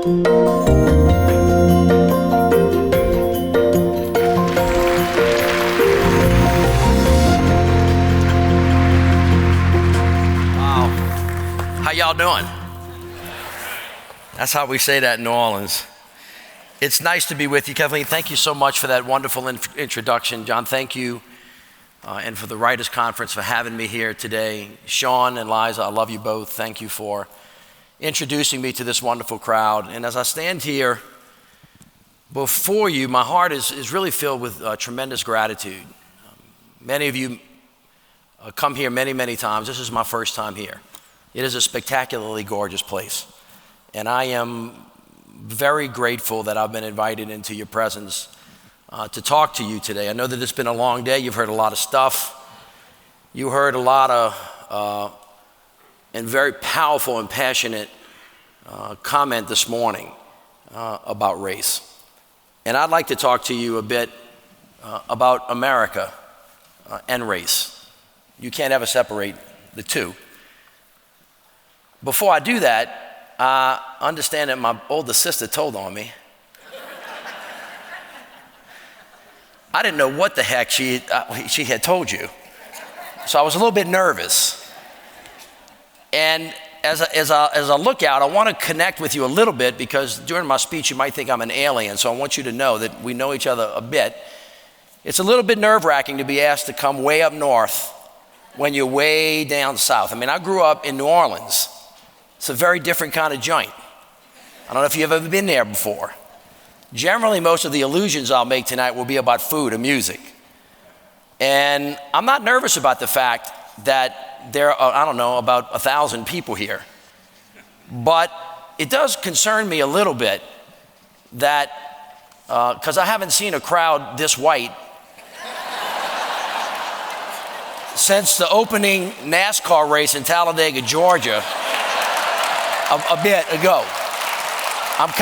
How y'all doing? That's how we say that in New Orleans. It's nice to be with you, Kathleen. Thank you so much for that wonderful introduction. John, thank you, and for the Writers Conference for having me here today. Sean and Liza, I love you both. Thank you for introducing me to this wonderful crowd. And as I stand here before you, my heart is really filled with tremendous gratitude. Many of you come here many, many times. This is my first time here. It is a spectacularly gorgeous place, and I am very grateful that I've been invited into your presence to talk to you today. I know that it's been a long day. You've heard a lot of stuff. You heard a lot of and very powerful and passionate comment this morning about race. And I'd like to talk to you a bit about America and race. You can't ever separate the two. Before I do that, I understand that my older sister told on me. I didn't know what the heck she had told you. So I was a little bit nervous. And as I look out, I want to connect with you a little bit, because during my speech you might think I'm an alien, so I want you to know that we know each other a bit. It's a little bit nerve-wracking to be asked to come way up north when you're way down south. I mean, I grew up in New Orleans. It's a very different kind of joint. I don't know if you've ever been there before. Generally, most of the allusions I'll make tonight will be about food and music. And I'm not nervous about the fact that there are, I don't know, about 1,000 people here. But it does concern me a little bit that, because I haven't seen a crowd this white since the opening NASCAR race in Talladega, Georgia, a bit ago. I'm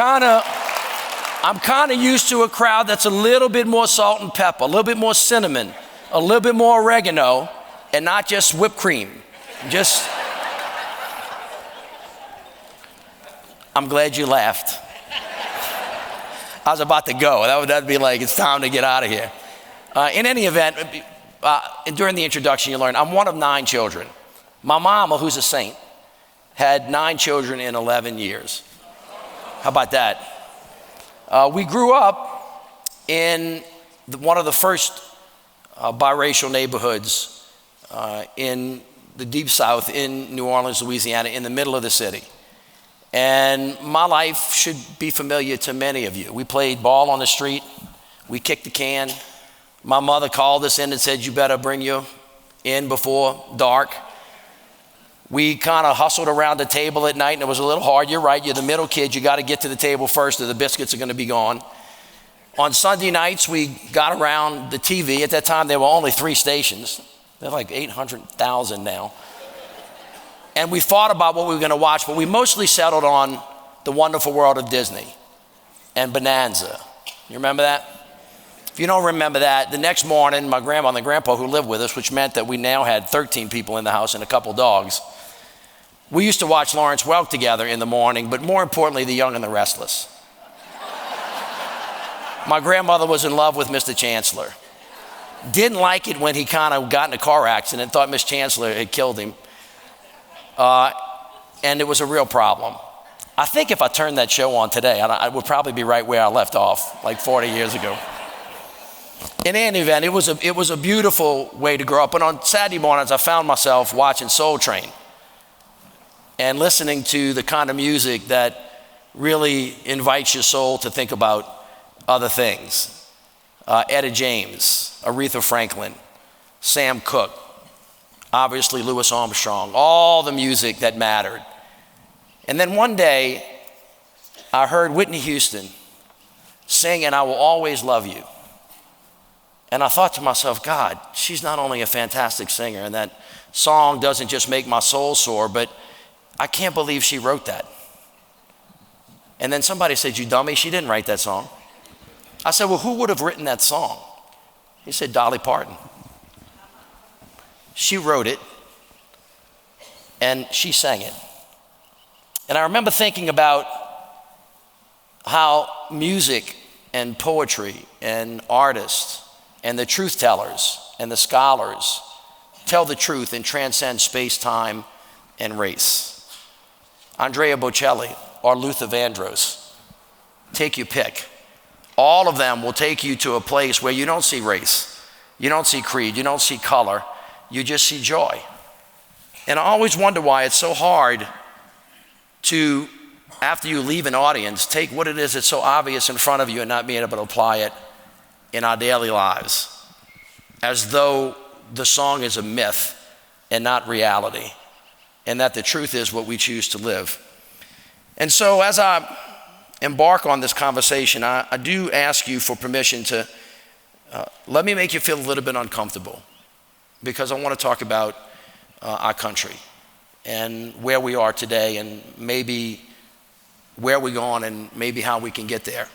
kind of used to a crowd that's a little bit more salt and pepper, a little bit more cinnamon, a little bit more oregano, and not just whipped cream. I'm glad you laughed. I was about to go. That'd be like, it's time to get out of here. In any event, during the introduction you learned, I'm one of 9 children. My mama, who's a saint, had 9 children in 11 years. How about that? We grew up in one of the first biracial neighborhoods in the Deep South in New Orleans, Louisiana, in the middle of the city. And my life should be familiar to many of you. We played ball on the street. We kicked the can. My mother called us in and said, "You better bring you in before dark." We kind of hustled around the table at night, and it was a little hard. You're right, you're the middle kid. You got to get to the table first, or the biscuits are going to be gone. On Sunday nights, we got around the TV. At that time, there were only 3 stations. They're like 800,000 now. And we fought about what we were going to watch, but we mostly settled on The Wonderful World of Disney and Bonanza. You remember that? If you don't remember that, the next morning, my grandma and the grandpa who lived with us, which meant that we now had 13 people in the house and a couple dogs, we used to watch Lawrence Welk together in the morning, but more importantly, The Young and the Restless. My grandmother was in love with Mr. Chancellor. Didn't like it when he kind of got in a car accident, thought Miss Chancellor had killed him. And it was a real problem. I think if I turned that show on today, I would probably be right where I left off, like 40 years ago. In any event, it was a beautiful way to grow up. And on Saturday mornings, I found myself watching Soul Train and listening to the kind of music that really invites your soul to think about other things. Etta James, Aretha Franklin, Sam Cooke, obviously Louis Armstrong, all the music that mattered. And then one day, I heard Whitney Houston sing, "And I Will Always Love You." And I thought to myself, God, she's not only a fantastic singer, and that song doesn't just make my soul soar, but I can't believe she wrote that. And then somebody said, "You dummy, she didn't write that song." I said, "Well, who would have written that song?" He said, "Dolly Parton. She wrote it, and she sang it." And I remember thinking about how music and poetry and artists and the truth tellers and the scholars tell the truth and transcend space, time, and race. Andrea Bocelli or Luther Vandross, take your pick. All of them will take you to a place where you don't see race, you don't see creed, you don't see color, you just see joy. And I always wonder why it's so hard to, after you leave an audience, take what it is that's so obvious in front of you and not being able to apply it in our daily lives, as though the song is a myth and not reality, and that the truth is what we choose to live. And so as I embark on this conversation, I do ask you for permission to let me make you feel a little bit uncomfortable, because I want to talk about our country and where we are today, and maybe where we're going, and maybe how we can get there.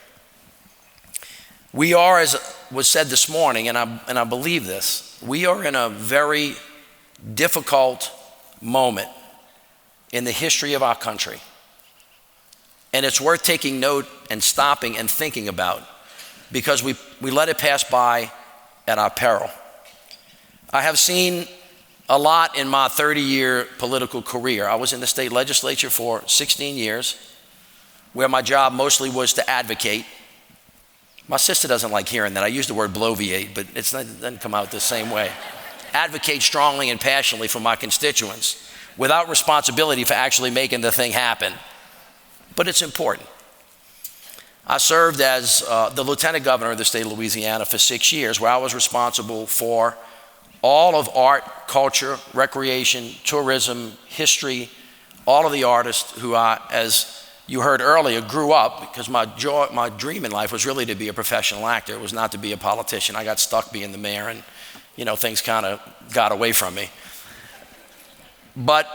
We are, as was said this morning, and I believe this, we are in a very difficult moment in the history of our country. And it's worth taking note and stopping and thinking about, because we let it pass by at our peril. I have seen a lot in my 30-year political career. I was in the state legislature for 16 years, where my job mostly was to advocate. My sister doesn't like hearing that. I use the word bloviate, but it doesn't come out the same way. Advocate strongly and passionately for my constituents without responsibility for actually making the thing happen. But it's important. I served as the lieutenant governor of the state of Louisiana for 6 years, where I was responsible for all of art, culture, recreation, tourism, history, all of the artists who I, as you heard earlier, grew up, because my dream in life was really to be a professional actor. It was not to be a politician. I got stuck being the mayor, and things kind of got away from me. But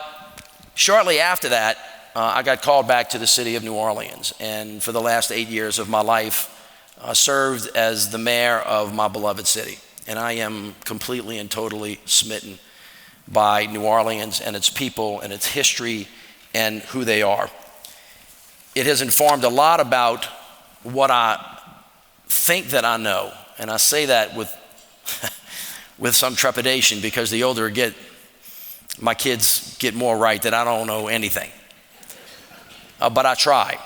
shortly after that, I got called back to the city of New Orleans, and for the last 8 years of my life, served as the mayor of my beloved city. And I am completely and totally smitten by New Orleans and its people and its history and who they are. It has informed a lot about what I think that I know, and I say that with with some trepidation, because the older I get, my kids get more right that I don't know anything. But I try.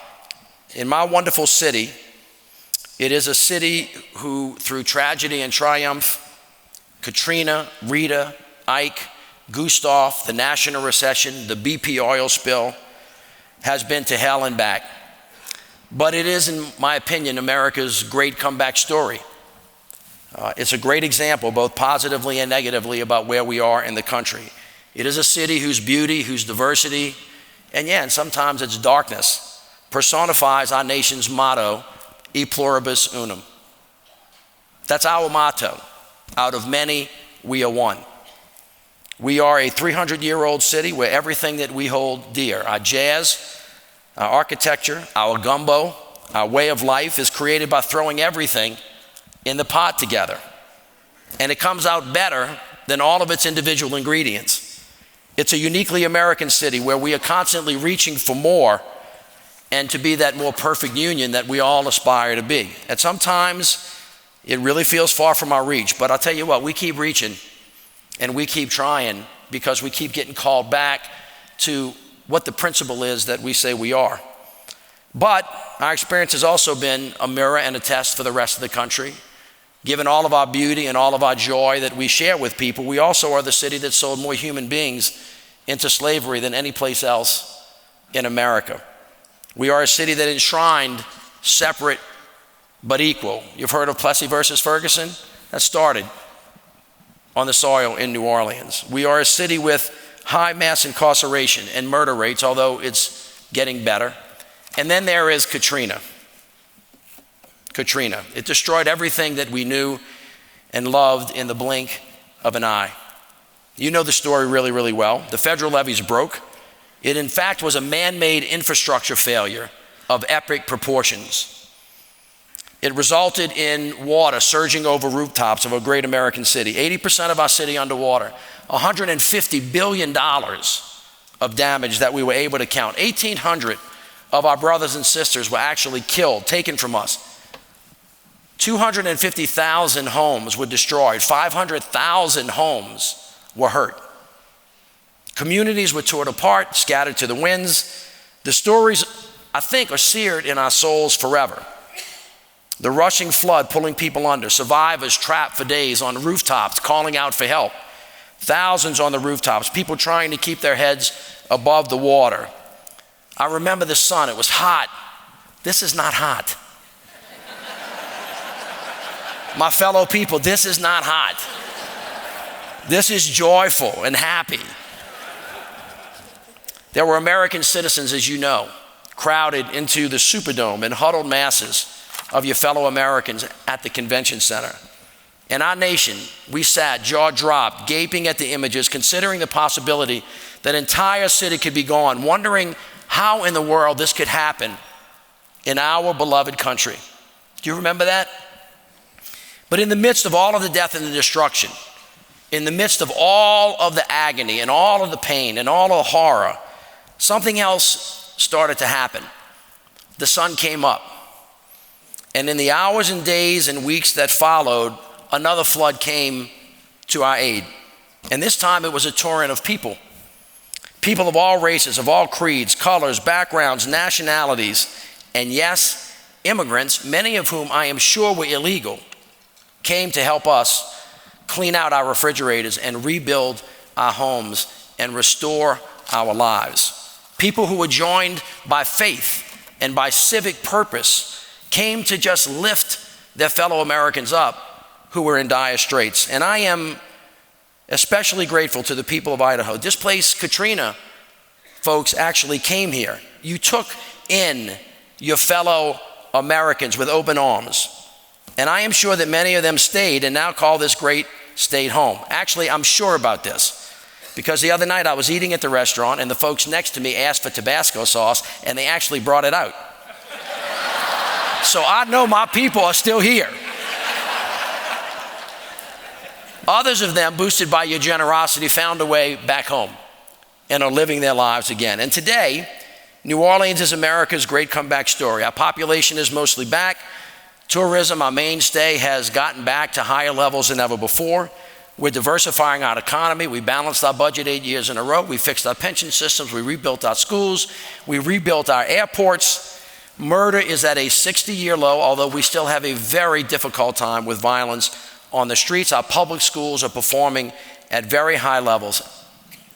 In my wonderful city, it is a city who, through tragedy and triumph, Katrina, Rita, Ike, Gustav, the national recession, the BP oil spill, has been to hell and back. But it is, in my opinion, America's great comeback story. It's a great example, both positively and negatively, about where we are in the country. It is a city whose beauty, whose diversity, and sometimes its darkness, personifies our nation's motto, E Pluribus Unum. That's our motto. Out of many, we are one. We are a 300-year-old city where everything that we hold dear, our jazz, our architecture, our gumbo, our way of life, is created by throwing everything in the pot together. And it comes out better than all of its individual ingredients. It's a uniquely American city where we are constantly reaching for more and to be that more perfect union that we all aspire to be. And sometimes it really feels far from our reach, but I'll tell you what, we keep reaching and we keep trying, because we keep getting called back to what the principle is that we say we are. But our experience has also been a mirror and a test for the rest of the country. Given all of our beauty and all of our joy that we share with people, we also are the city that sold more human beings into slavery than any place else in America. We are a city that enshrined separate but equal. You've heard of Plessy versus Ferguson? That started on the soil in New Orleans. We are a city with high mass incarceration and murder rates, although it's getting better. And then there is Katrina. Katrina. It destroyed everything that we knew and loved in the blink of an eye. You know the story really, really well. The federal levees broke. It, in fact, was a man-made infrastructure failure of epic proportions. It resulted in water surging over rooftops of a great American city. 80% of our city underwater. $150 billion of damage that we were able to count. 1,800 of our brothers and sisters were actually killed, taken from us. 250,000 homes were destroyed. 500,000 homes were hurt. Communities were torn apart, scattered to the winds. The stories, I think, are seared in our souls forever. The rushing flood pulling people under, survivors trapped for days on rooftops calling out for help. Thousands on the rooftops, people trying to keep their heads above the water. I remember the sun, it was hot. This is not hot. My fellow people, this is not hot. This is joyful and happy. There were American citizens, as you know, crowded into the Superdome in huddled masses of your fellow Americans at the convention center. In our nation, we sat, jaw dropped, gaping at the images, considering the possibility that an entire city could be gone, wondering how in the world this could happen in our beloved country. Do you remember that? But in the midst of all of the death and the destruction, in the midst of all of the agony and all of the pain and all of the horror, something else started to happen. The sun came up. And in the hours and days and weeks that followed, another flood came to our aid. And this time it was a torrent of people. People of all races, of all creeds, colors, backgrounds, nationalities, and yes, immigrants, many of whom I am sure were illegal, came to help us clean out our refrigerators and rebuild our homes and restore our lives. People who were joined by faith and by civic purpose came to just lift their fellow Americans up who were in dire straits. And I am especially grateful to the people of Idaho. Displaced Katrina folks actually came here. You took in your fellow Americans with open arms. And I am sure that many of them stayed and now call this great state home. Actually, I'm sure about this because the other night I was eating at the restaurant and the folks next to me asked for Tabasco sauce and they actually brought it out. So I know my people are still here. Others of them, boosted by your generosity, found a way back home and are living their lives again. And today, New Orleans is America's great comeback story. Our population is mostly back. Tourism, our mainstay, has gotten back to higher levels than ever before. We're diversifying our economy. We balanced our budget 8 years in a row. We fixed our pension systems. We rebuilt our schools. We rebuilt our airports. Murder is at a 60-year low, although we still have a very difficult time with violence on the streets. Our public schools are performing at very high levels.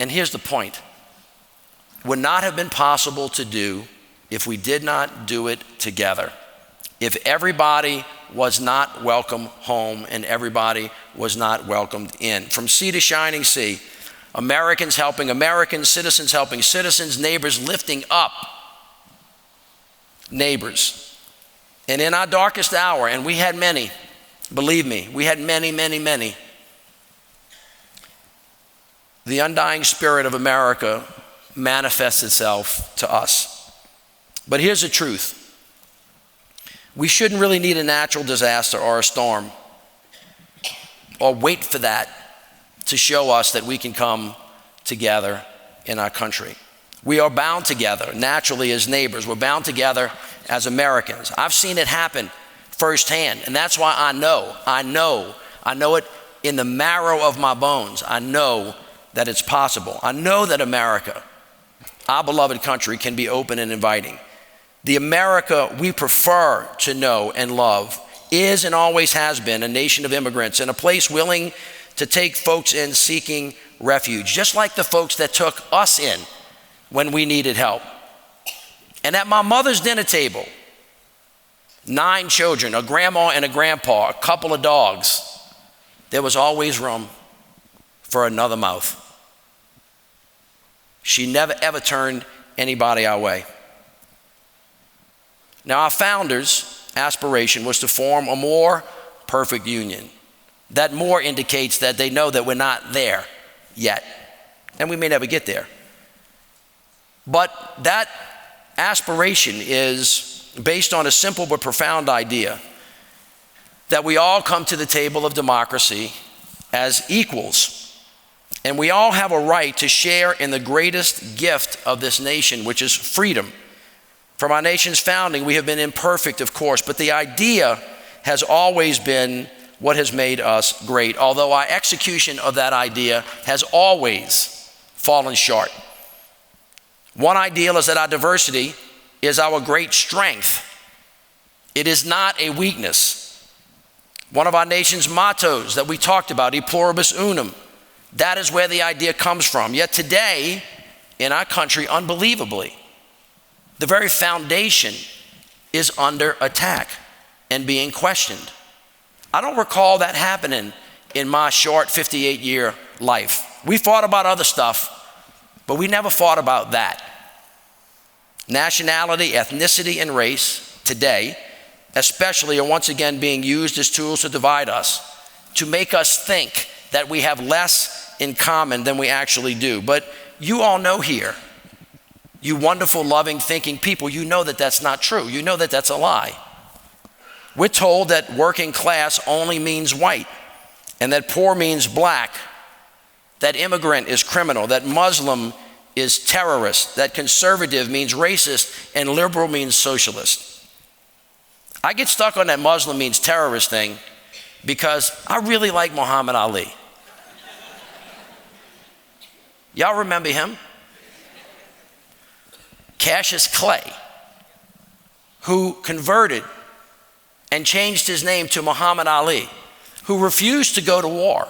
And here's the point. Would not have been possible to do if we did not do it together. If everybody was not welcome home and everybody was not welcomed in. From sea to shining sea, Americans helping Americans, citizens helping citizens, neighbors lifting up neighbors. And in our darkest hour, and we had many, believe me, we had many, many, many, the undying spirit of America manifests itself to us. But here's the truth. We shouldn't really need a natural disaster or a storm or wait for that to show us that we can come together in our country. We are bound together naturally as neighbors. We're bound together as Americans. I've seen it happen firsthand, and that's why I know it in the marrow of my bones. I know that it's possible. I know that America, our beloved country, can be open and inviting. The America we prefer to know and love is and always has been a nation of immigrants and a place willing to take folks in seeking refuge, just like the folks that took us in when we needed help. And at my mother's dinner table, 9 children, a grandma and a grandpa, a couple of dogs, there was always room for another mouth. She never ever turned anybody our way. Now, our founders' aspiration was to form a more perfect union. That more indicates that they know that we're not there yet, and we may never get there. But that aspiration is based on a simple but profound idea that we all come to the table of democracy as equals, and we all have a right to share in the greatest gift of this nation, which is freedom. From our nation's founding, we have been imperfect, of course, but the idea has always been what has made us great, although our execution of that idea has always fallen short. One ideal is that our diversity is our great strength. It is not a weakness. One of our nation's mottos that we talked about, Pluribus Unum, that is where the idea comes from. Yet today, in our country, unbelievably, the very foundation is under attack and being questioned. I don't recall that happening in my short 58-year life. We fought about other stuff, but we never fought about that. Nationality, ethnicity, and race today, especially, are once again being used as tools to divide us, to make us think that we have less in common than we actually do. But you all know here, you wonderful, loving, thinking people, you know that that's not true. You know that that's a lie. We're told that working class only means white, and that poor means black, that immigrant is criminal, that Muslim is terrorist, that conservative means racist, and liberal means socialist. I get stuck on that Muslim means terrorist thing because I really like Muhammad Ali. Y'all remember him? Cassius Clay, who converted and changed his name to Muhammad Ali, who refused to go to war,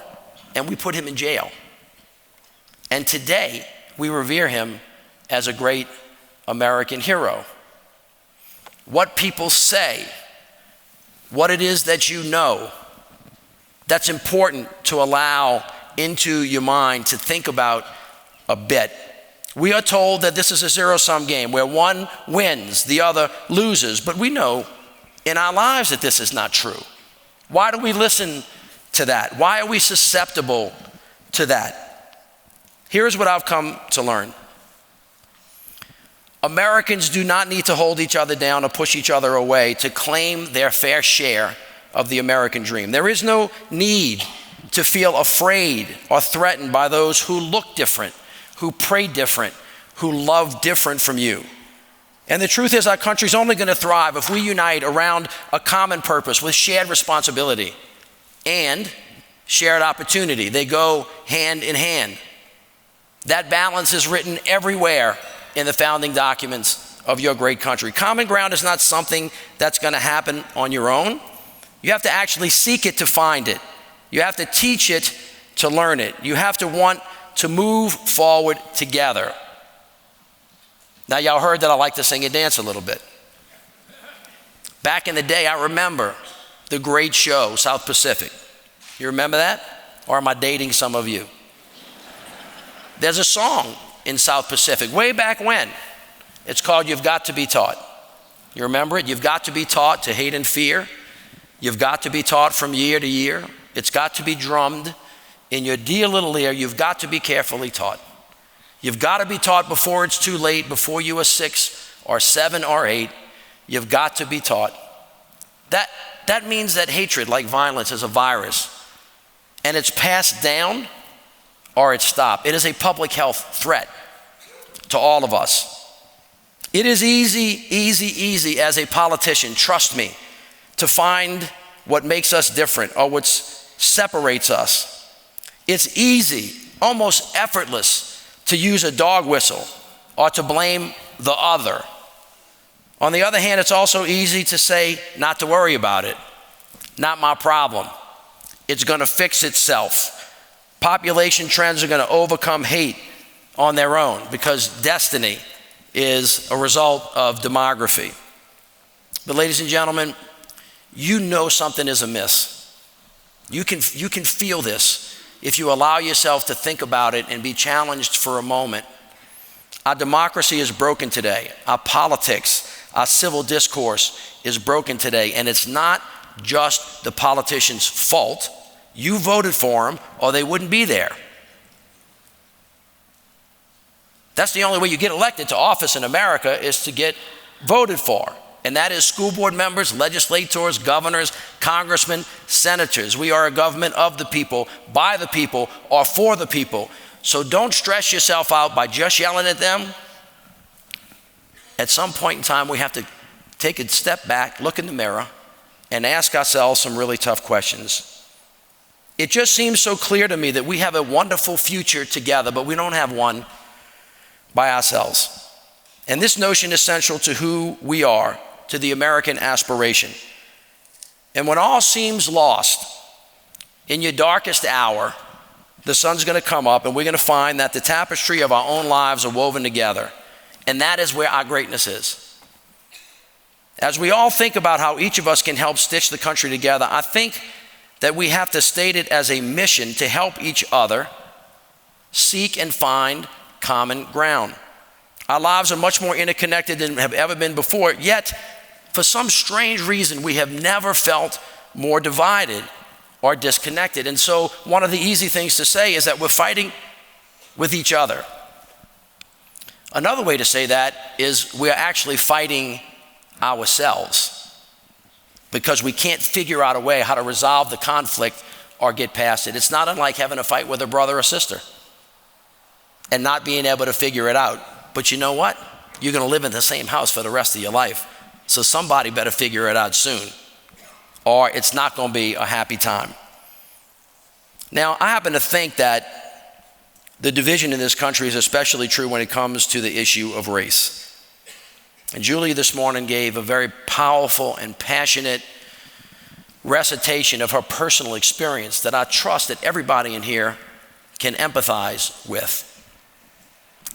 and we put him in jail. And today, we revere him as a great American hero. What people say, what it is that you know, that's important to allow into your mind to think about a bit. We are told that this is a zero-sum game where one wins, the other loses, but we know in our lives that this is not true. Why do we listen to that? Why are we susceptible to that? Here's what I've come to learn. Americans do not need to hold each other down or push each other away to claim their fair share of the American dream. There is no need to feel afraid or threatened by those who look different, who pray different, who love different from you. And the truth is, our country's only going to thrive if we unite around a common purpose with shared responsibility and shared opportunity. They go hand in hand. That balance is written everywhere in the founding documents of your great country. Common ground is not something that's going to happen on your own. You have to actually seek it to find it. You have to teach it to learn it. You have to want to move forward together. Now, y'all heard that I like to sing and dance a little bit. Back in the day, I remember the great show, South Pacific. You remember that? Or am I dating some of you? There's a song in South Pacific way back when. It's called You've Got to Be Taught. You remember it? You've got to be taught to hate and fear. You've got to be taught from year to year. It's got to be drummed in your dear little ear. You've got to be carefully taught. You've got to be taught before it's too late, before you are 6 or 7 or 8. You've got to be taught. That means that hatred, like violence, is a virus, and it's passed down or it's stopped. It is a public health threat to all of us. It is easy as a politician, trust me, to find what makes us different or what separates us. It's easy, almost effortless, to use a dog whistle or to blame the other. On the other hand, it's also easy to say not to worry about it. Not my problem. It's going to fix itself. Population trends are going to overcome hate on their own because destiny is a result of demography. But ladies and gentlemen, you know something is amiss. You can feel this if you allow yourself to think about it and be challenged for a moment. Our democracy is broken today. Our politics, our civil discourse is broken today, and it's not just the politicians' fault. You voted for them or they wouldn't be there. That's the only way you get elected to office in America, is to get voted for. And that is school board members, legislators, governors, congressmen, senators. We are a government of the people, by the people, or for the people. So don't stress yourself out by just yelling at them. at some point in time, we have to take a step back, look in the mirror, and ask ourselves some really tough questions. It just seems so clear to me that we have a wonderful future together, but we don't have one by ourselves. And this notion is central to who we are, to the American aspiration. And when all seems lost, in your darkest hour, the sun's going to come up and we're going to find that the tapestry of our own lives are woven together. And that is where our greatness is. As we all think about how each of us can help stitch the country together, I think that we have to state it as a mission to help each other seek and find common ground. Our lives are much more interconnected than have ever been before, yet for some strange reason we have never felt more divided or disconnected. And so one of the easy things to say is that we're fighting with each other. Another way to say that is we're actually fighting ourselves, because we can't figure out a way how to resolve the conflict or get past it. It's not unlike having a fight with a brother or sister and not being able to figure it out. But you know what? You're going to live in the same house for the rest of your life. So somebody better figure it out soon, or it's not going to be a happy time. Now, I happen to think that the division in this country is especially true when it comes to the issue of race. And Julie this morning gave a very powerful and passionate recitation of her personal experience that I trust that everybody in here can empathize with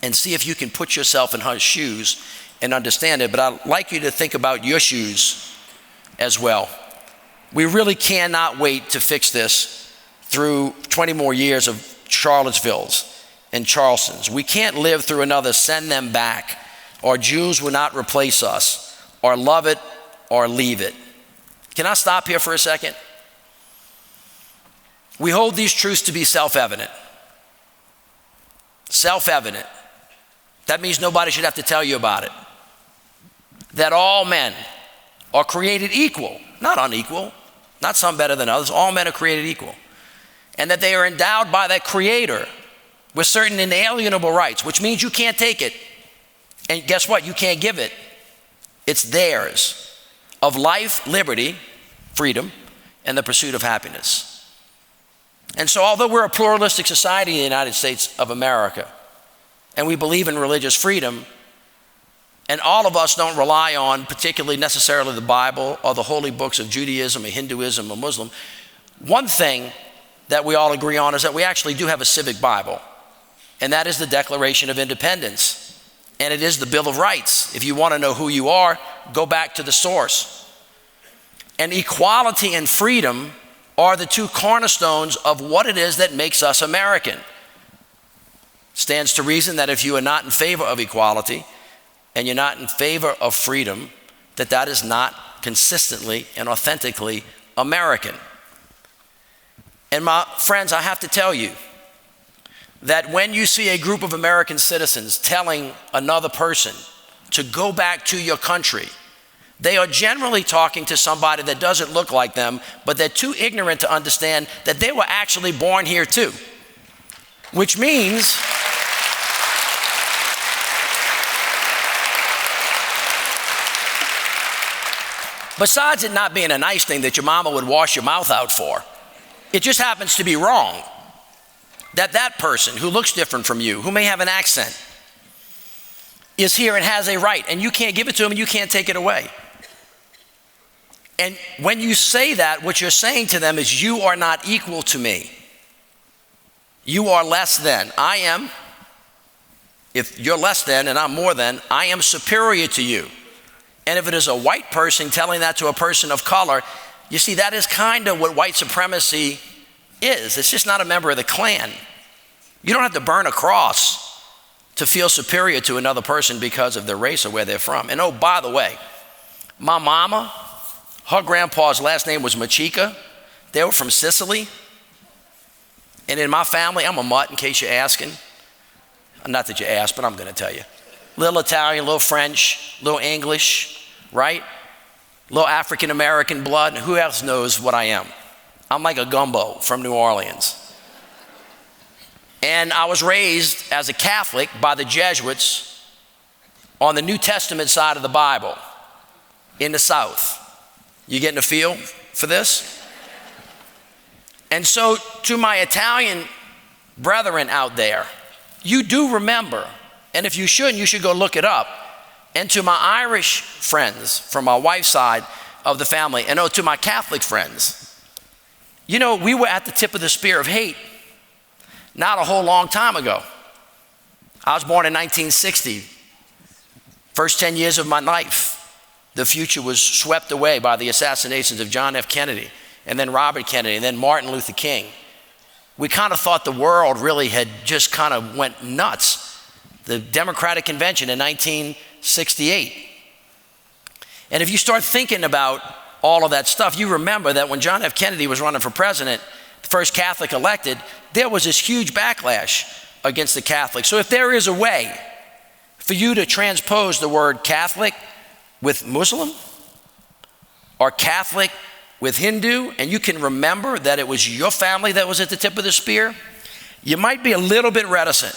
and see if you can put yourself in her shoes and understand it. But I'd like you to think about your shoes as well. We really cannot wait to fix this through 20 more years of Charlottesvilles and Charlestons. We can't live through another send them back, or Jews will not replace us, or love it or leave it. Can I stop here for a second? We hold these truths to be self-evident. Self-evident. That means nobody should have to tell you about it. That all men are created equal, not unequal, not some better than others. All men are created equal. And that they are endowed by that Creator with certain inalienable rights, which means you can't take it. And guess what? You can't give it. It's theirs, of life, liberty, freedom, and the pursuit of happiness. And so although we're a pluralistic society in the United States of America, and we believe in religious freedom, and all of us don't rely on particularly necessarily the Bible or the holy books of Judaism or Hinduism or Muslim, one thing that we all agree on is that we actually do have a civic Bible, and that is the Declaration of Independence. And it is the Bill of Rights. If you want to know who you are, go back to the source. And equality and freedom are the two cornerstones of what it is that makes us American. Stands to reason that if you are not in favor of equality and you're not in favor of freedom, that is not consistently and authentically American. And my friends, I have to tell you that when you see a group of American citizens telling another person to go back to your country, they are generally talking to somebody that doesn't look like them, but they're too ignorant to understand that they were actually born here too. Which means besides it not being a nice thing that your mama would wash your mouth out for, it just happens to be wrong that person who looks different from you, who may have an accent, is here and has a right, and you can't give it to him and you can't take it away. And when you say that, what you're saying to them is, you are not equal to me. You are less than. I am. If you're less than and I'm more than, I am superior to you. And if it is a white person telling that to a person of color, you see, that is kind of what white supremacy is. It's just not a member of the Klan. You don't have to burn a cross to feel superior to another person because of their race or where they're from. And oh, by the way, my mama, her grandpa's last name was Machika. They were from Sicily. And in my family, I'm a mutt, in case you're asking. Not that you asked, but I'm going to tell you. Little Italian, little French, little English, right? Little African-American blood. Who else knows what I am? I'm like a gumbo from New Orleans. And I was raised as a Catholic by the Jesuits on the New Testament side of the Bible in the South. You getting a feel for this? And so to my Italian brethren out there, you do remember, and if you shouldn't, you should go look it up. And to my Irish friends from my wife's side of the family, and to my Catholic friends, you know, we were at the tip of the spear of hate not a whole long time ago. I was born in 1960. First 10 years of my life, the future was swept away by the assassinations of John F. Kennedy, and then Robert Kennedy, and then Martin Luther King. We kind of thought the world really had just kind of went nuts. The Democratic Convention in 1968. And if you start thinking about all of that stuff, you remember that when John F. Kennedy was running for president, the first Catholic elected, there was this huge backlash against the Catholics. So if there is a way for you to transpose the word Catholic with Muslim or Catholic with Hindu, and you can remember that it was your family that was at the tip of the spear, you might be a little bit reticent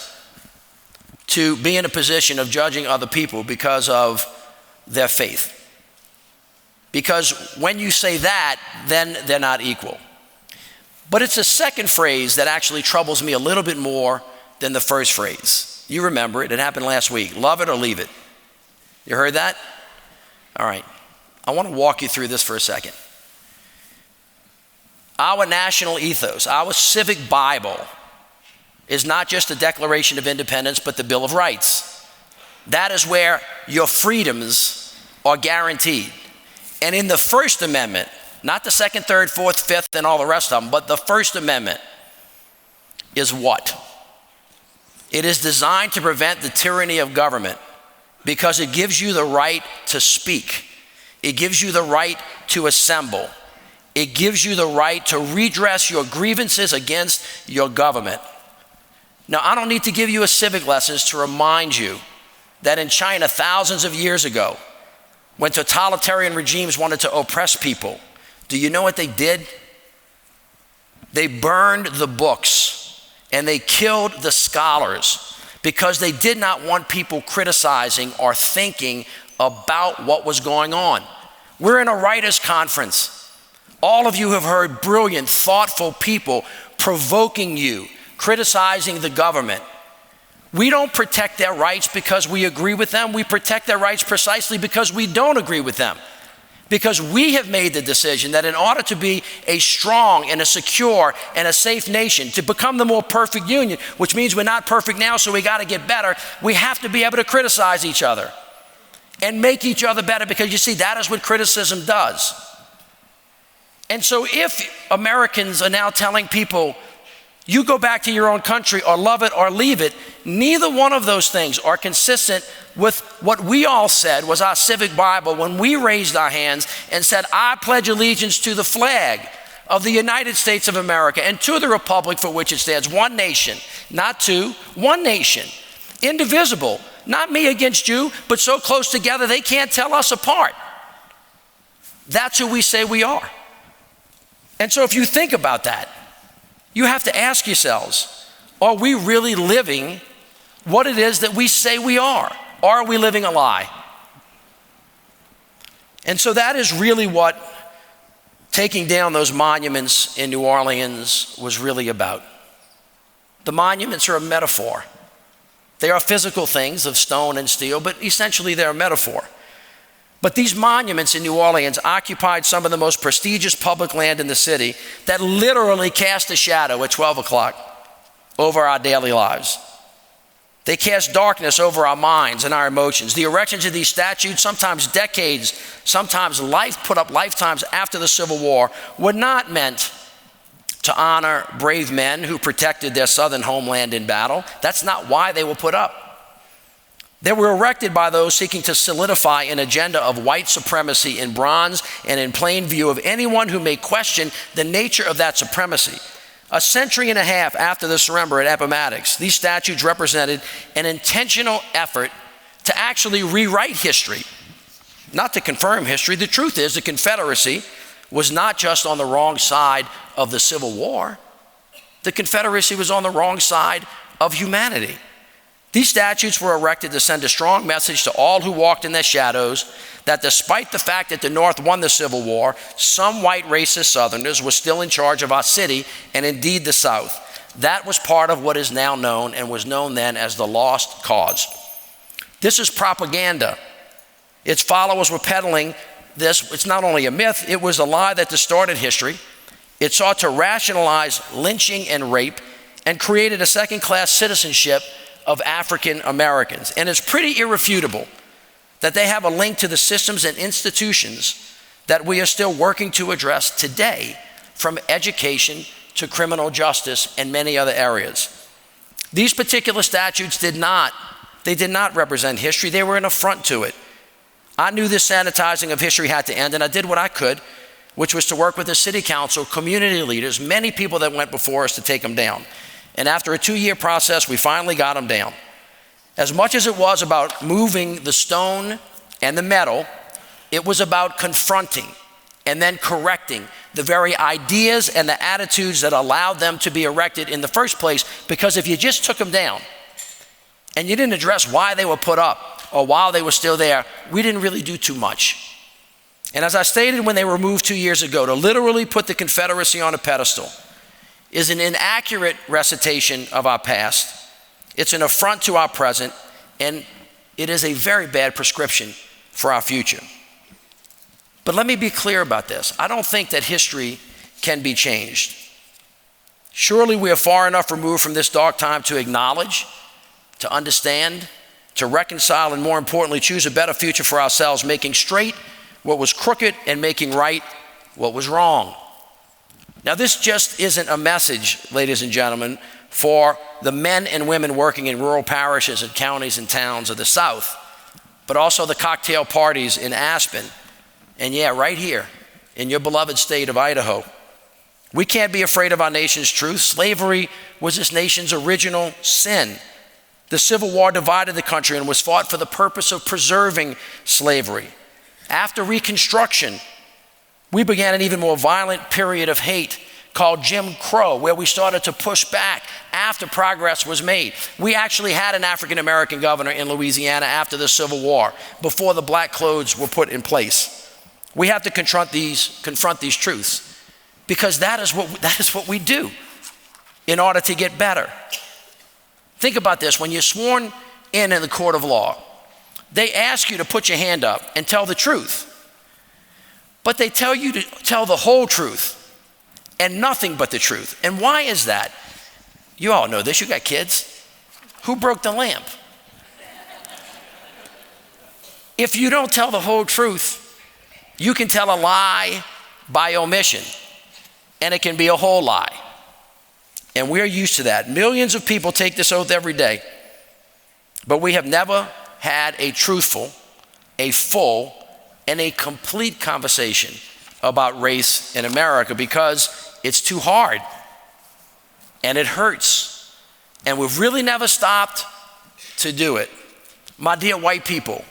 to be in a position of judging other people because of their faith. Because when you say that, then they're not equal. But it's a second phrase that actually troubles me a little bit more than the first phrase. You remember it, it happened last week. Love it or leave it. You heard that? All right. I want to walk you through this for a second. Our national ethos, our civic Bible, is not just the Declaration of Independence, but the Bill of Rights. That is where your freedoms are guaranteed. And in the First Amendment, not the Second, Third, Fourth, Fifth, and all the rest of them, but the First Amendment is what? It is designed to prevent the tyranny of government because it gives you the right to speak. It gives you the right to assemble. It gives you the right to redress your grievances against your government. Now, I don't need to give you a civic lesson to remind you that in China thousands of years ago, when totalitarian regimes wanted to oppress people, do you know what they did? They burned the books and they killed the scholars because they did not want people criticizing or thinking about what was going on. We're in a writers' conference. All of you have heard brilliant, thoughtful people provoking you, criticizing the government. We don't protect their rights because we agree with them. We protect their rights precisely because we don't agree with them. Because we have made the decision that in order to be a strong and a secure and a safe nation, to become the more perfect union, which means we're not perfect now, so we got to get better, we have to be able to criticize each other and make each other better, because you see, that is what criticism does. And so if Americans are now telling people, you go back to your own country or love it or leave it, neither one of those things are consistent with what we all said was our civic Bible when we raised our hands and said, I pledge allegiance to the flag of the United States of America and to the republic for which it stands, one nation, not two, one nation, indivisible, not me against you, but so close together they can't tell us apart. That's who we say we are. And so if you think about that, you have to ask yourselves, are we really living what it is that we say we are? Or are we living a lie? And so that is really what taking down those monuments in New Orleans was really about. The monuments are a metaphor. They are physical things of stone and steel, but essentially they're a metaphor. But these monuments in New Orleans occupied some of the most prestigious public land in the city that literally cast a shadow at 12 o'clock over our daily lives. They cast darkness over our minds and our emotions. The erections of these statues, sometimes decades, sometimes put up lifetimes after the Civil War, were not meant to honor brave men who protected their southern homeland in battle. That's not why they were put up. They were erected by those seeking to solidify an agenda of white supremacy in bronze and in plain view of anyone who may question the nature of that supremacy. A century and a half after the surrender at Appomattox, these statues represented an intentional effort to actually rewrite history, not to confirm history. The truth is the Confederacy was not just on the wrong side of the Civil War. The Confederacy was on the wrong side of humanity. These statutes were erected to send a strong message to all who walked in their shadows that despite the fact that the North won the Civil War, some white racist Southerners were still in charge of our city, and indeed the South. That was part of what is now known and was known then as the lost cause. This is propaganda. Its followers were peddling this. It's not only a myth, it was a lie that distorted history. It sought to rationalize lynching and rape and created a second-class citizenship of African Americans. And it's pretty irrefutable that they have a link to the systems and institutions that we are still working to address today, from education to criminal justice and many other areas. These particular statutes did not represent history. They were an affront to it. I knew this sanitizing of history had to end, and I did what I could, which was to work with the city council, community leaders, many people that went before us to take them down. And after a 2-year process, we finally got them down. As much as it was about moving the stone and the metal, it was about confronting and then correcting the very ideas and the attitudes that allowed them to be erected in the first place. Because if you just took them down and you didn't address why they were put up or while they were still there, we didn't really do too much. And as I stated when they were removed 2 years ago, to literally put the Confederacy on a pedestal is an inaccurate recitation of our past. It's an affront to our present, and it is a very bad prescription for our future. But let me be clear about this. I don't think that history can be changed. Surely we are far enough removed from this dark time to acknowledge, to understand, to reconcile, and more importantly, choose a better future for ourselves, making straight what was crooked and making right what was wrong. Now, this just isn't a message, ladies and gentlemen, for the men and women working in rural parishes and counties and towns of the South, but also the cocktail parties in Aspen, and yeah, right here in your beloved state of Idaho. We can't be afraid of our nation's truth. Slavery was this nation's original sin. The Civil War divided the country and was fought for the purpose of preserving slavery. After Reconstruction, we began an even more violent period of hate called Jim Crow, where we started to push back after progress was made. We actually had an African American governor in Louisiana after the Civil War, before the black codes were put in place. We have to confront these truths, because that is what we do in order to get better. Think about this. When you're sworn in the court of law, they ask you to put your hand up and tell the truth. But they tell you to tell the whole truth and nothing but the truth. And why is that? You all know this. You got kids. Who broke the lamp? If you don't tell the whole truth, you can tell a lie by omission, and it can be a whole lie. And we're used to that. Millions of people take this oath every day, but we have never had a truthful, a full, and a complete conversation about race in America, because it's too hard and it hurts, and we've really never stopped to do it. My dear white people.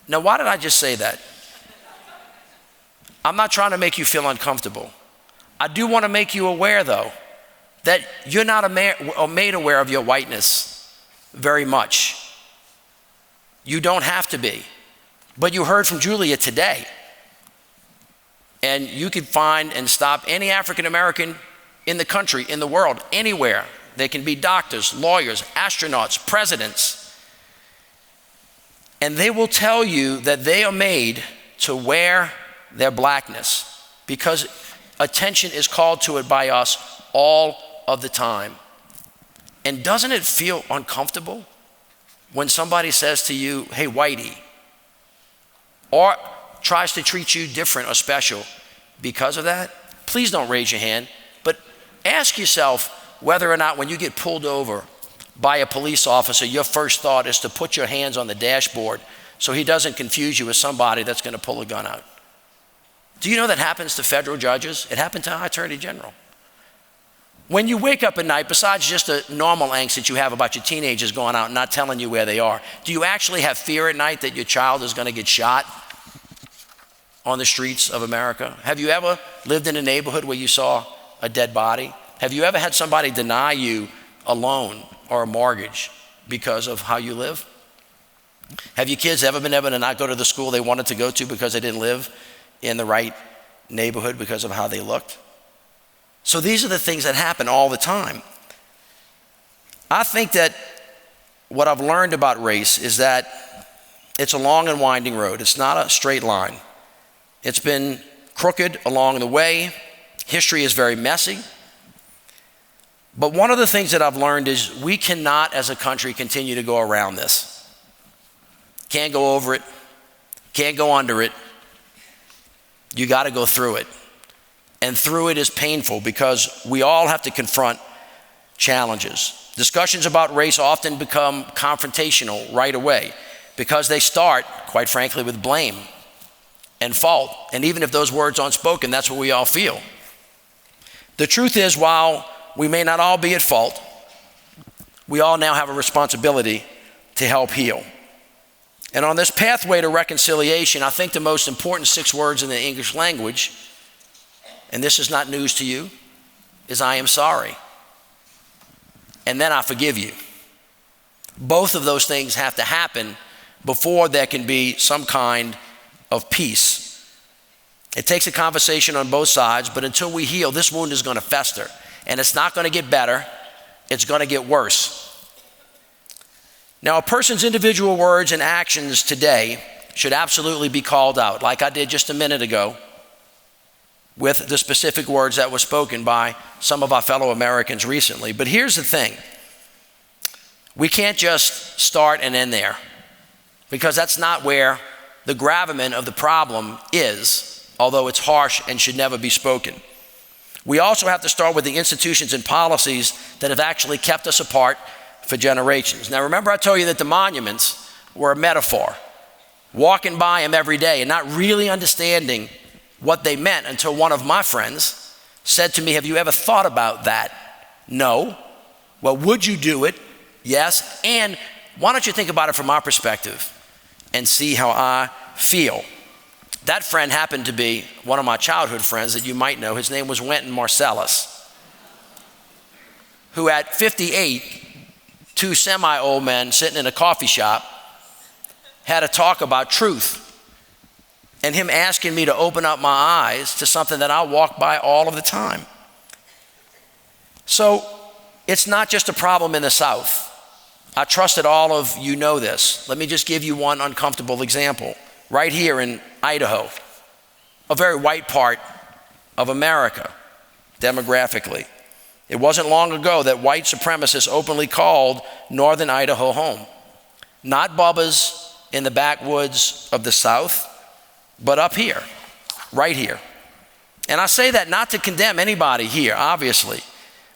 Now, why did I just say that? I'm not trying to make you feel uncomfortable. I do want to make you aware, though, that you're not made aware of your whiteness very much. You don't have to be. But you heard from Julia today. And you can find and stop any African American in the country, in the world, anywhere. They can be doctors, lawyers, astronauts, presidents. And they will tell you that they are made to wear their blackness, because attention is called to it by us all of the time. And doesn't it feel uncomfortable when somebody says to you, hey, whitey, or tries to treat you different or special because of that? Please don't raise your hand, but ask yourself whether or not when you get pulled over by a police officer, your first thought is to put your hands on the dashboard so he doesn't confuse you with somebody that's going to pull a gun out. Do you know that happens to federal judges? It happened to our Attorney General. When you wake up at night, besides just a normal angst that you have about your teenagers going out and not telling you where they are, do you actually have fear at night that your child is going to get shot on the streets of America? Have you ever lived in a neighborhood where you saw a dead body? Have you ever had somebody deny you a loan or a mortgage because of how you live? Have your kids ever been able to not go to the school they wanted to go to because they didn't live in the right neighborhood because of how they looked? So these are the things that happen all the time. I think that what I've learned about race is that it's a long and winding road. It's not a straight line. It's been crooked along the way. History is very messy. But one of the things that I've learned is we cannot, as a country, continue to go around this. Can't go over it. Can't go under it. You got to go through it. And through it is painful because we all have to confront challenges. Discussions about race often become confrontational right away because they start, quite frankly, with blame and fault. And even if those words aren't spoken, that's what we all feel. The truth is, while we may not all be at fault, we all now have a responsibility to help heal. And on this pathway to reconciliation, I think the most important 6 words in the English language, and this is not news to you, is I am sorry. And then I forgive you. Both of those things have to happen before there can be some kind of peace. It takes a conversation on both sides, but until we heal, this wound is going to fester. And it's not going to get better, it's going to get worse. Now, a person's individual words and actions today should absolutely be called out, like I did just a minute ago with the specific words that were spoken by some of our fellow Americans recently. But here's the thing. We can't just start and end there, because that's not where the gravamen of the problem is, although it's harsh and should never be spoken. We also have to start with the institutions and policies that have actually kept us apart for generations. Now, remember I told you that the monuments were a metaphor, walking by them every day and not really understanding what they meant until one of my friends said to me, have you ever thought about that? No. Well, would you do it? Yes. And why don't you think about it from our perspective and see how I feel? That friend happened to be one of my childhood friends that you might know. His name was Wynton Marsalis, who at 58, 2 semi-old men sitting in a coffee shop had a talk about truth, and him asking me to open up my eyes to something that I walk by all of the time. So it's not just a problem in the South. I trust that all of you know this. Let me just give you one uncomfortable example. Right here in Idaho, a very white part of America, demographically. It wasn't long ago that white supremacists openly called northern Idaho home. Not Bubba's in the backwoods of the South, but up here, right here. And I say that not to condemn anybody here, obviously,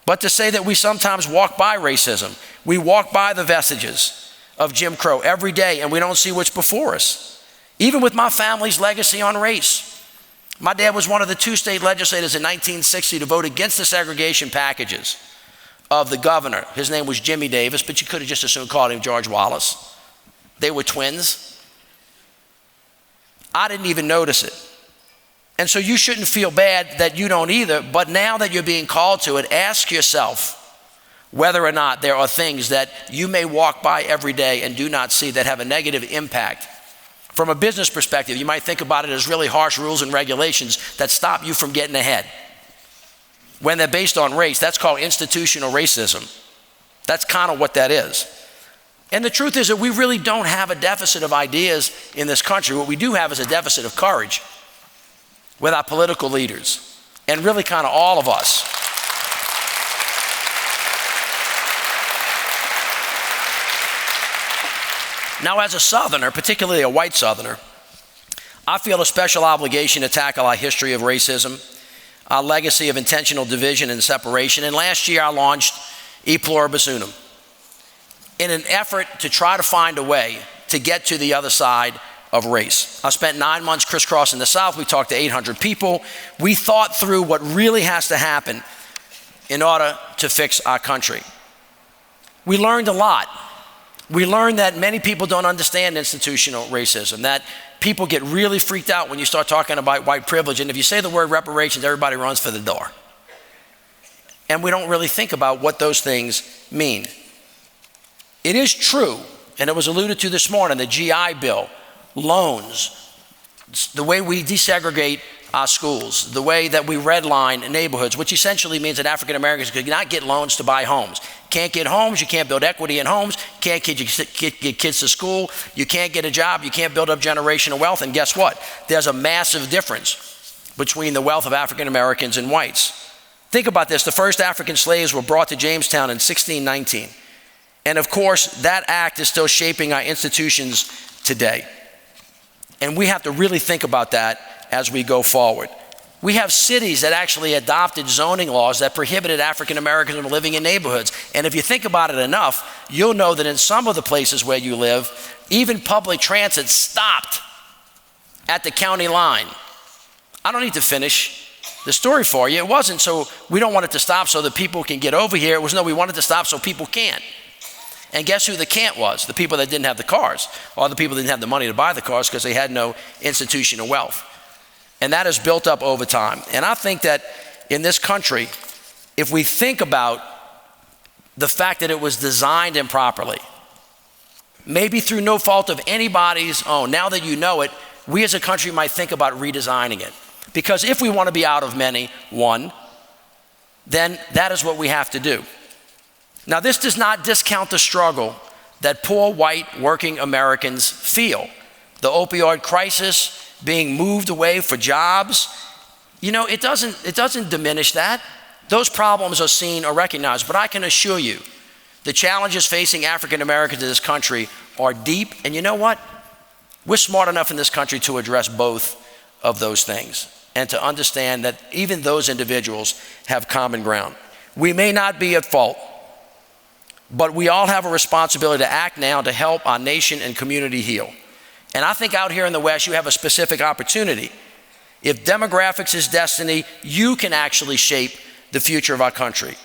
but to say that we sometimes walk by racism. We walk by the vestiges of Jim Crow every day, and we don't see what's before us. Even with my family's legacy on race. My dad was one of the 2 state legislators in 1960 to vote against the segregation packages of the governor. His name was Jimmy Davis, but you could have just as soon called him George Wallace. They were twins. I didn't even notice it. And so you shouldn't feel bad that you don't either, but now that you're being called to it, ask yourself whether or not there are things that you may walk by every day and do not see that have a negative impact. From a business perspective, you might think about it as really harsh rules and regulations that stop you from getting ahead. When they're based on race, that's called institutional racism. That's kind of what that is. And the truth is that we really don't have a deficit of ideas in this country. What we do have is a deficit of courage with our political leaders, and really kind of all of us. Now, as a Southerner, particularly a white Southerner, I feel a special obligation to tackle our history of racism, our legacy of intentional division and separation. And last year I launched Pluribus Unum in an effort to try to find a way to get to the other side of race. I spent 9 months crisscrossing the South. We talked to 800 people. We thought through what really has to happen in order to fix our country. We learned a lot. We learned that many people don't understand institutional racism, that people get really freaked out when you start talking about white privilege, and if you say the word reparations, everybody runs for the door. and we don't really think about what those things mean. It is true, and it was alluded to this morning, the GI Bill, loans, the way we desegregate our schools, the way that we redline neighborhoods, which essentially means that African Americans could not get loans to buy homes. Can't get homes, you can't build equity in homes, can't get kids to school, you can't get a job, you can't build up generational wealth, and guess what? There's a massive difference between the wealth of African Americans and whites. Think about this, the first African slaves were brought to Jamestown in 1619. And of course, that act is still shaping our institutions today. And we have to really think about that as we go forward. We have cities that actually adopted zoning laws that prohibited African Americans from living in neighborhoods. And if you think about it enough, you'll know that in some of the places where you live, even public transit stopped at the county line. I don't need to finish the story for you. It wasn't so we don't want it to stop so that people can get over here. It was no, we want it to stop so people can't. And guess who the can't was? The people that didn't have the cars, or the people that didn't have the money to buy the cars because they had no institutional wealth. And that has built up over time. And I think that in this country, if we think about the fact that it was designed improperly, maybe through no fault of anybody's own, now that you know it, we as a country might think about redesigning it. Because if we want to be out of many, one, then that is what we have to do. Now, this does not discount the struggle that poor white working Americans feel. The opioid crisis, being moved away for jobs, it doesn't diminish that. Those problems are seen or recognized, but I can assure you, the challenges facing African Americans in this country are deep, and you know what? We're smart enough in this country to address both of those things and to understand that even those individuals have common ground. We may not be at fault, but we all have a responsibility to act now to help our nation and community heal. And I think out here in the West, you have a specific opportunity. If demographics is destiny, you can actually shape the future of our country.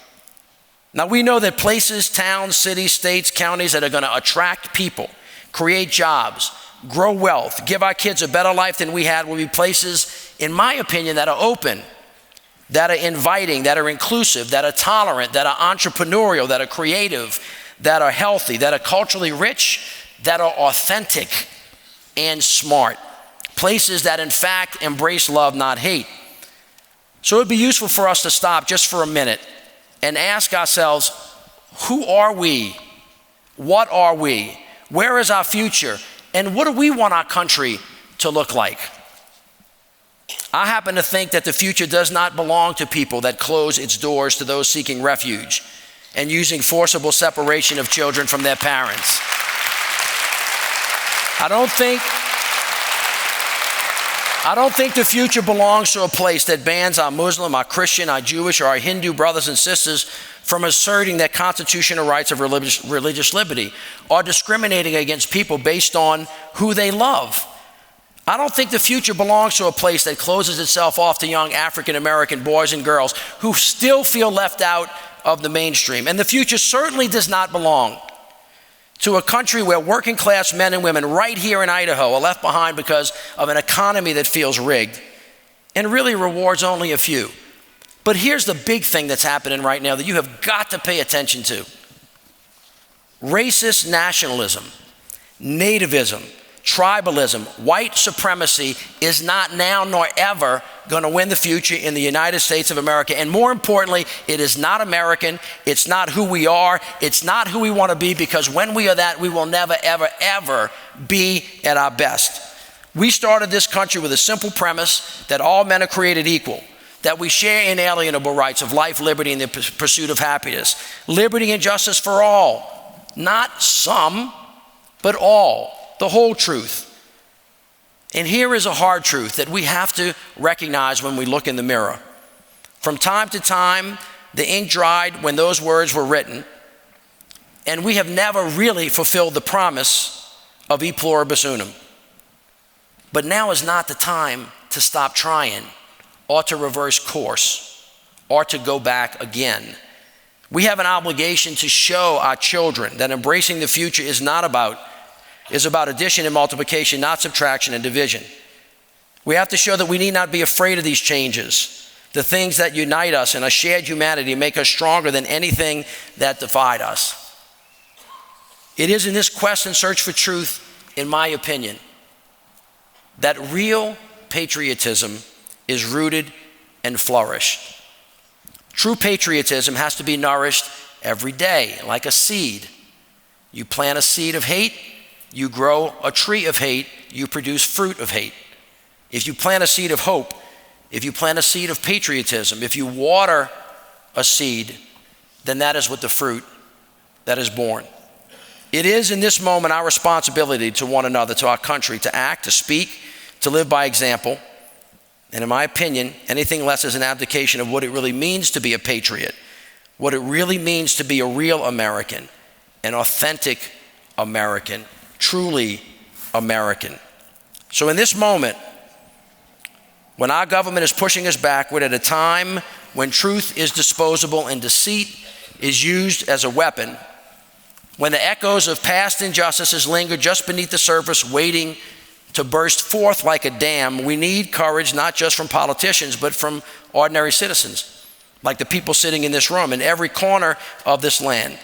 Now, we know that places, towns, cities, states, counties that are going to attract people, create jobs, grow wealth, give our kids a better life than we had will be places, in my opinion, that are open, that are inviting, that are inclusive, that are tolerant, that are entrepreneurial, that are creative, that are healthy, that are culturally rich, that are authentic and smart. Places that in fact embrace love, not hate. So it would be useful for us to stop just for a minute and ask ourselves, who are we? What are we? Where is our future? And what do we want our country to look like? I happen to think that the future does not belong to people that close its doors to those seeking refuge and using forcible separation of children from their parents. I don't think the future belongs to a place that bans our Muslim, our Christian, our Jewish, or our Hindu brothers and sisters from asserting their constitutional rights of religious liberty or discriminating against people based on who they love. I don't think the future belongs to a place that closes itself off to young African American boys and girls who still feel left out of the mainstream. And the future certainly does not belong to a country where working class men and women right here in Idaho are left behind because of an economy that feels rigged and really rewards only a few. But here's the big thing that's happening right now that you have got to pay attention to. Racist nationalism, nativism, tribalism, white supremacy is not now nor ever going to win the future in the United States of America. And more importantly, it is not American. It's not who we are. It's not who we want to be, because when we are that, we will never, ever, ever be at our best. We started this country with a simple premise that all men are created equal, that we share inalienable rights of life, liberty, and the pursuit of happiness. Liberty and justice for all, not some, but all. The whole truth. And here is a hard truth that we have to recognize when we look in the mirror. From time to time, the ink dried when those words were written, and we have never really fulfilled the promise of E Pluribus Unum. But now is not the time to stop trying, or to reverse course, or to go back again. We have an obligation to show our children that embracing the future is about addition and multiplication, not subtraction and division. We have to show that we need not be afraid of these changes, The things that unite us in a shared humanity make us stronger than anything that divide us. It is in this quest and search for truth, in my opinion, that real patriotism is rooted and flourished. True patriotism has to be nourished every day, like a seed. You plant a seed of hate, you grow a tree of hate, you produce fruit of hate. If you plant a seed of hope, if you plant a seed of patriotism, if you water a seed, then that is what the fruit that is born. It is in this moment our responsibility to one another, to our country, to act, to speak, to live by example. And in my opinion, anything less is an abdication of what it really means to be a patriot, what it really means to be a real American, an authentic American, truly American. So in this moment, when our government is pushing us backward at a time when truth is disposable and deceit is used as a weapon, when the echoes of past injustices linger just beneath the surface, waiting to burst forth like a dam, we need courage not just from politicians, but from ordinary citizens, like the people sitting in this room in every corner of this land.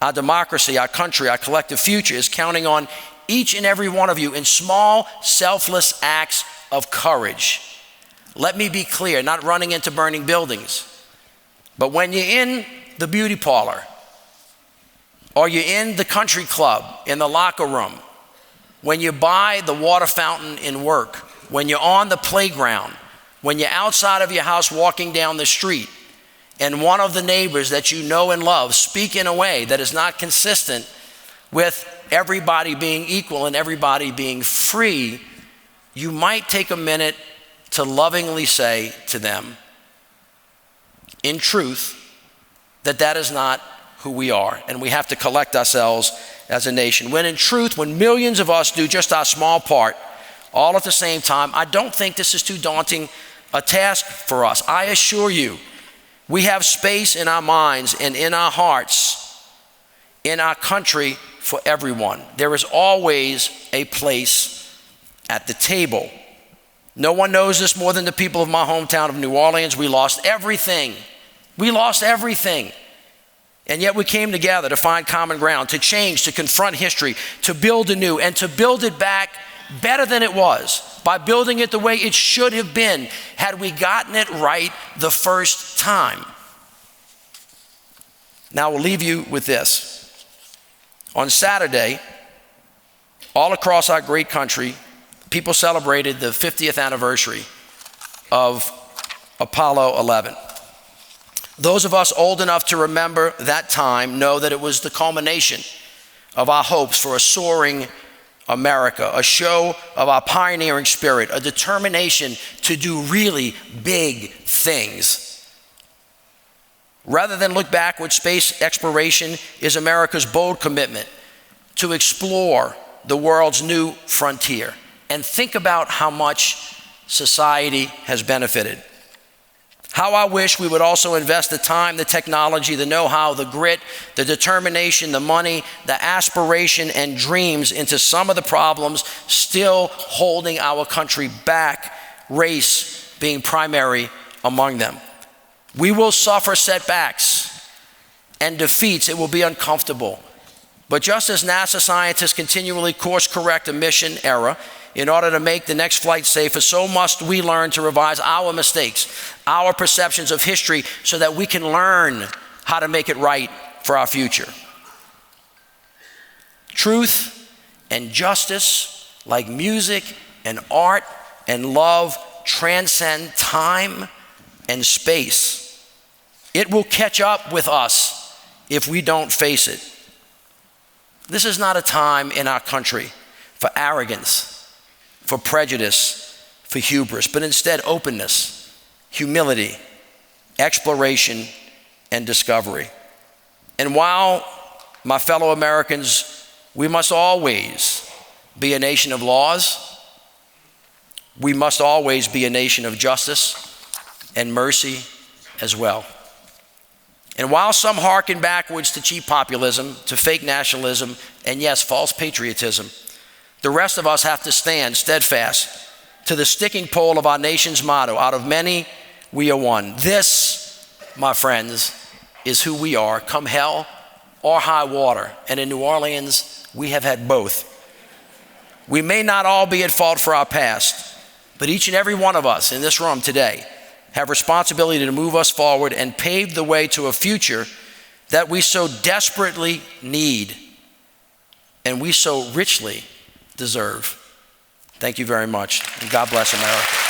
Our democracy, our country, our collective future is counting on each and every one of you in small, selfless acts of courage. Let me be clear, not running into burning buildings, but when you're in the beauty parlor, or you're in the country club, in the locker room, when you buy the water fountain in work, when you're on the playground, when you're outside of your house walking down the street, and one of the neighbors that you know and love speak in a way that is not consistent with everybody being equal and everybody being free, you might take a minute to lovingly say to them, in truth, that that is not who we are, and we have to collect ourselves as a nation. When in truth, when millions of us do just our small part, all at the same time, I don't think this is too daunting a task for us. I assure you, we have space in our minds and in our hearts, in our country, for everyone. There is always a place at the table. No one knows this more than the people of my hometown of New Orleans. We lost everything. We lost everything. And yet we came together to find common ground, to change, to confront history, to build anew, and to build it back better than it was, by building it the way it should have been had we gotten it right the first time. Now we'll leave you with this. On Saturday, all across our great country, people celebrated the 50th anniversary of Apollo 11. Those of us old enough to remember that time know that it was the culmination of our hopes for a soaring America, a show of our pioneering spirit, a determination to do really big things. Rather than look backward, space exploration is America's bold commitment to explore the world's new frontier. And think about how much society has benefited. How I wish we would also invest the time, the technology, the know-how, the grit, the determination, the money, the aspiration, and dreams into some of the problems still holding our country back, race being primary among them. We will suffer setbacks and defeats. It will be uncomfortable. But just as NASA scientists continually course correct a mission error in order to make the next flight safer, so must we learn to revise our mistakes, our perceptions of history, so that we can learn how to make it right for our future. Truth and justice, like music and art and love, transcend time and space. It will catch up with us if we don't face it. This is not a time in our country for arrogance, for prejudice, for hubris, but instead openness, humility, exploration, and discovery. And while, my fellow Americans, we must always be a nation of laws, we must always be a nation of justice and mercy as well. And while some hearken backwards to cheap populism, to fake nationalism, and yes, false patriotism, the rest of us have to stand steadfast to the sticking pole of our nation's motto, out of many we are one. This, my friends, is who we are, come hell or high water. And in New Orleans, we have had both. We may not all be at fault for our past, but each and every one of us in this room today have responsibility to move us forward and pave the way to a future that we so desperately need and we so richly deserve. Thank you very much, and God bless America.